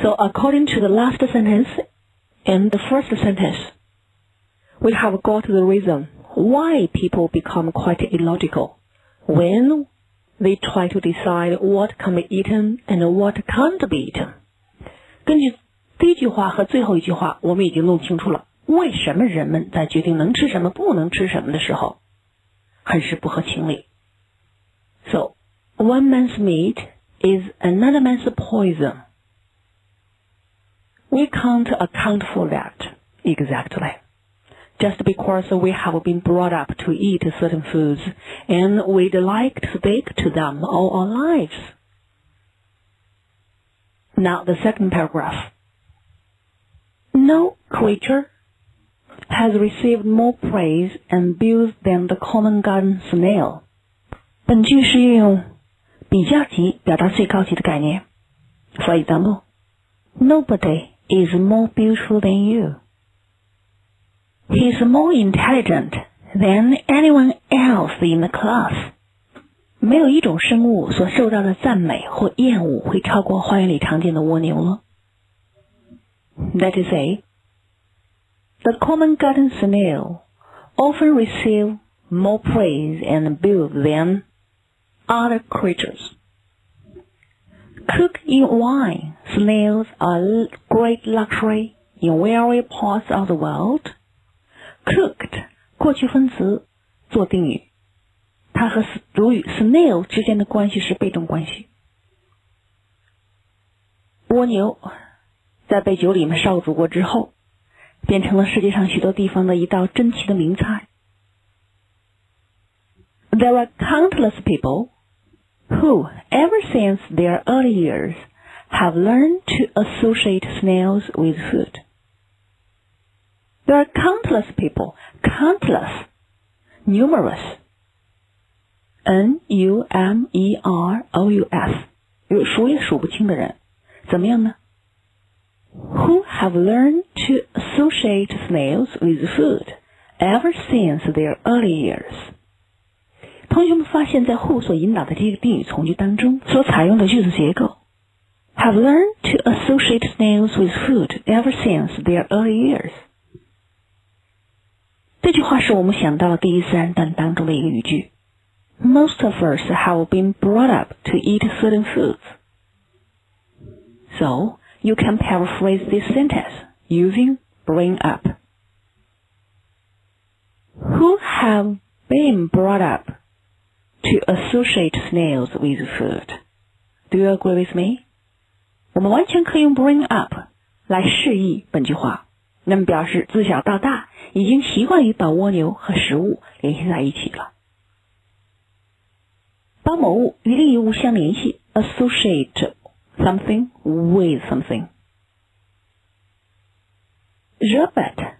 So according to the last sentence and the first sentence, we have got the reason why people become quite illogical when they try to decide what can be eaten and what can't be eaten. 根据第一句话和最后一句话，我们已经弄清楚了为什么人们在决定能吃什么不能吃什么的时候很是不合情理。So, one man's meat is another man's poison. We can't account for that exactly. Just because we have been brought up to eat certain foods and we'd like to stick to them all our lives. Now the second paragraph. No creature has received more praise and abuse than the common garden snail. 本句是运用比较级表达最高级的概念。For example, nobody is more beautiful than you. He is more intelligent than anyone else in the class. 没有一种生物所受到的赞美或厌恶会超过花园里常见的蜗牛了。That is say, the common garden snail often receive more praise and abuse than other creatures. Cooked in wine, snails are great luxury in various parts of the world. Cooked 过去分词做定语，它和主语 snail 之间的关系是被动关系。蜗牛在被酒里面烧煮过之后，变成了世界上许多地方的一道珍奇的名菜。There are countless people who, ever since their early years, have learned to associate snails with food. There are countless people, countless, numerous, N-U-M-E-R-O-U-S, 有数也数不清的人，怎么样呢？ Who have learned to associate snails with food ever since their early years. 同学们发现在 who 所引导的这个定语从句当中所采用的句子结构 have learned to associate snails with food ever since their early years. 这句话是我们想到第一自然段当中的一个语句。Most of us have been brought up to eat certain foods. So, you can paraphrase this sentence using bring up. Who have been brought up to associate snails with food? Do you agree with me? 我们完全可以用 bring up 来释义本句话，那么表示自小到大已经习惯于把蜗牛和食物联系在一起了。把某物与另一物相联系 associate something with something. Robert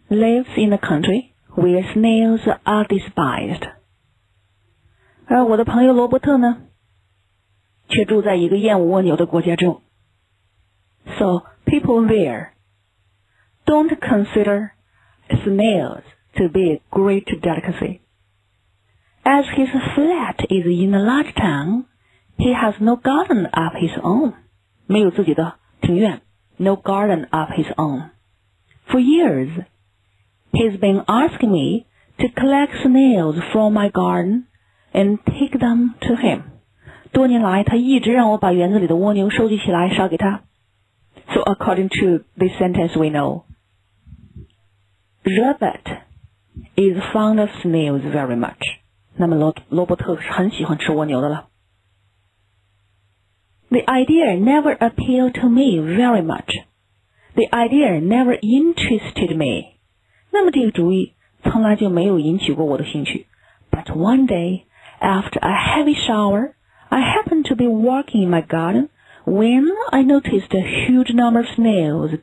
lives in a country where snails are despised. 而我的朋友罗伯特呢，却住在一个厌恶蜗牛的国家中。So people there don't consider snails to be a great delicacy. As his flat is in a large town, he has no garden of his own. 没有自己的庭院 no garden of his own. For years, he's been asking me to collect snails from my garden and take them to him. 多年来，他一直让我把园子里的蜗牛收集起来烧给他。So according to this sentence we know, Robert is fond of snails very much. 那么罗伯特是很喜欢吃蜗牛的了。The idea never appealed to me very much. The idea never interested me. 那么这个主意从来就没有引起过我的兴趣。But one day, after a heavy shower, I happened to be walking in my garden when I noticed a huge number of snails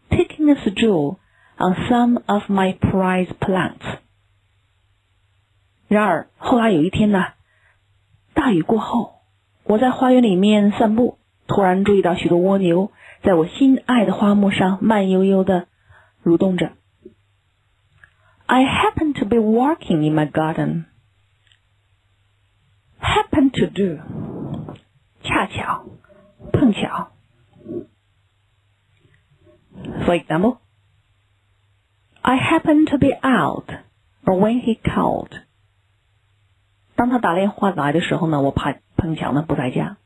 taking a stroll on some of my prized plants. 然而，后来有一天呢，大雨过后，我在花园里面散步，突然注意到许多蜗牛在我心爱的花木上慢悠悠地蠕动着。I happened to be walking in my garden. Happen to do. 恰巧，碰巧。For example, I happened to be out when he called. 当他打电话来的时候呢，我碰巧呢不在家。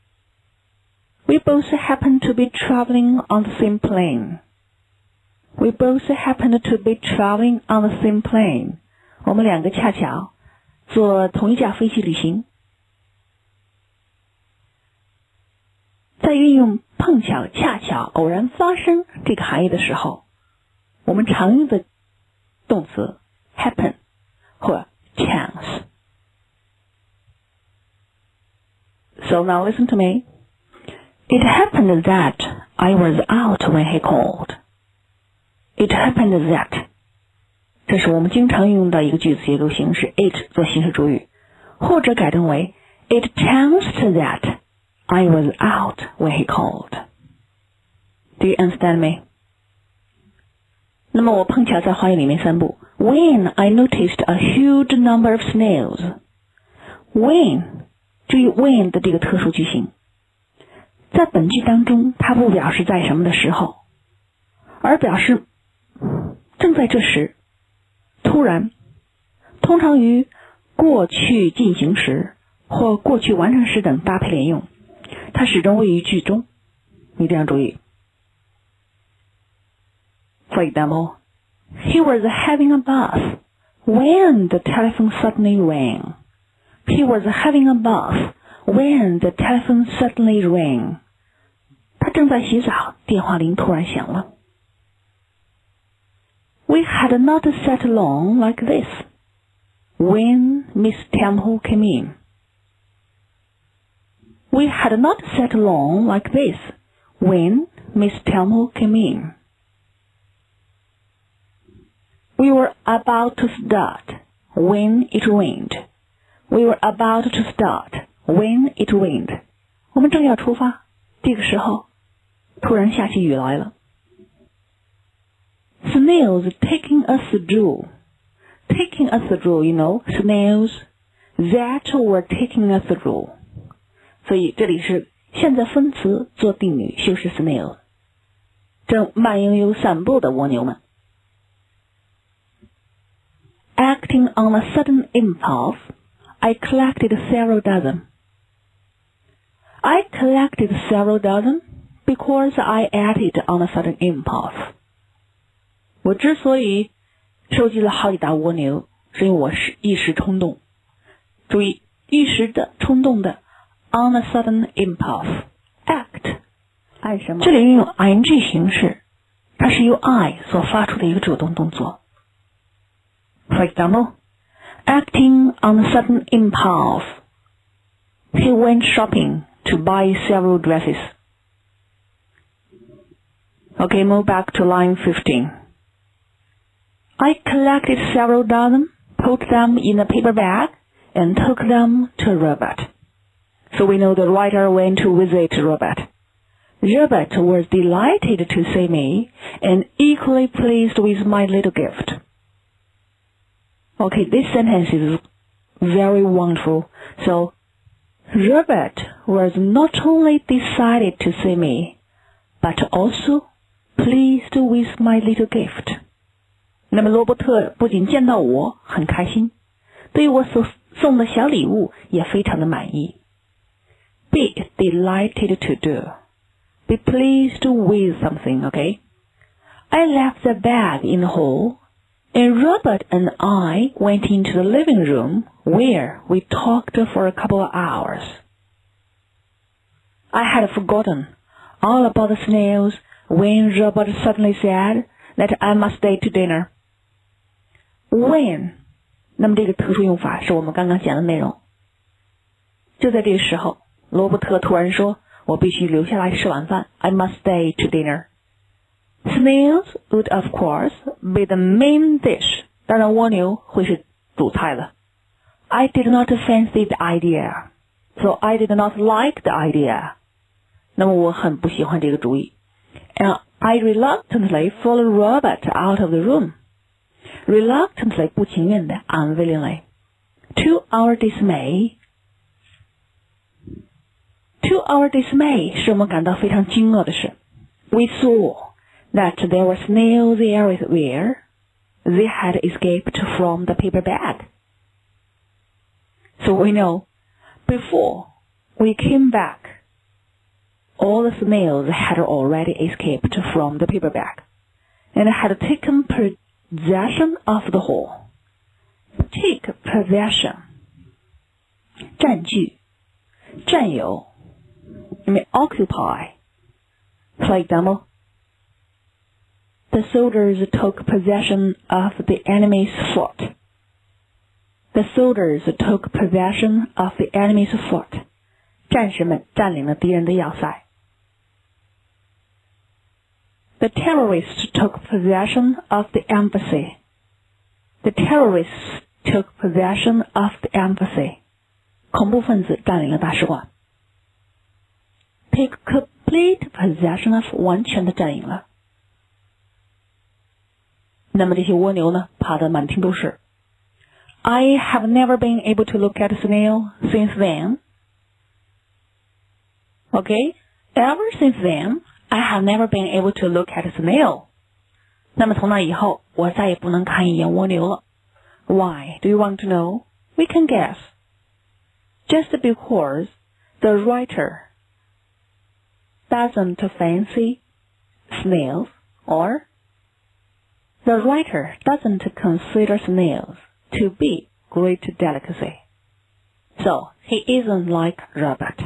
We both happened to be traveling on the same plane. We both happened to be traveling on the same plane. 我们两个恰巧坐同一架飞机旅行。在运用碰巧、恰巧、偶然发生这个含义的时候，我们常用的动词 happen 或 chance. So now listen to me. It happened that I was out when he called. It happened that. 这是我们经常用到一个句子结构形式 it 做形式主语，或者改动为 It chanced that I was out when he called. Do you understand me? 那么我碰巧在花园里面散步。When I noticed a huge number of snails. When 注意 when 的这个特殊句型，在本句当中它不表示在什么的时候，而表示正在这时，突然，通常与过去进行时或过去完成时等搭配连用，它始终位于句中，你一定要注意。For example, he was having a bath when the telephone suddenly rang. He was having a bath when the telephone suddenly rang. 他正在洗澡，电话铃突然响了。We had not sat long like this when Miss Temple came in. We had not sat long like this when Miss Temple came in. We were about to start when it rained. We were about to start when it rained. 我们正要出发，这个时候突然下起雨来了。Snails taking us through. Taking us through, you know, snails that were taking us through. 所以这里是现在分词做定语修饰 snail， 正慢悠悠散步的蜗牛们。Acting on a sudden impulse, I collected several dozen. I collected several dozen because I acted on a sudden impulse. 我之所以收集了好几大蜗牛，是因为我是一时冲动。注意，一时的、冲动的 on a sudden impulse. Act 按什么？这里运用 ing 形式，它是由 I 所发出的一个主动动作。For example, acting on a sudden impulse, he went shopping to buy several dresses. Okay, move back to line 15. I collected several dozen, put them in a paper bag, and took them to Robert. So we know the writer went to visit Robert. Robert was delighted to see me and equally pleased with my little gift. Okay, this sentence is very wonderful. So, Robert was not only decided to see me, but also pleased with my little gift. 那么罗伯特不仅见到我很开心，对我所送的小礼物也非常的满意。Be delighted to do. Be pleased with something, okay? I left the bag in the hall, and Robert and I went into the living room where we talked for a couple of hours. I had forgotten all about the snails when Robert suddenly said that I must stay to dinner. When 那么这个特殊用法是我们刚刚讲的内容。就在这个时候，罗伯特突然说我必须留下来吃晚饭 I must stay to dinner. Snails would of course be the main dish. 当然蜗牛会是主菜了。I did not fancy the idea. So I did not like the idea. 那么我很不喜欢这个主意。And I reluctantly followed Robert out of the room. Reluctantly 不情愿的 unwillingly. To our dismay 是我们感到非常惊愕的事。We saw that there were snails everywhere. They had escaped from the paper bag. So we know, before we came back, all the snails had already escaped from the paper bag and had taken possession of the hall. Take possession. 占据，占有。You may occupy. For example, the soldiers took possession of the enemy's fort. The soldiers took possession of the enemy's fort. 战士们占领了敌人的要塞。The terrorists took possession of the embassy. The terrorists took possession of the embassy. 恐怖分子占领了大使馆。Take complete possession of 完全的占领了。那么这些蜗牛呢，爬得满天都是。I have never been able to look at a snail since then. Okay, ever since then, I have never been able to look at a snail. 那么从那以后，我再也不能看一眼蜗牛了。Why? Do you want to know? We can guess. Just because the writer doesn't fancy snails, or the writer doesn't consider snails to be great delicacy. So he isn't like Robert.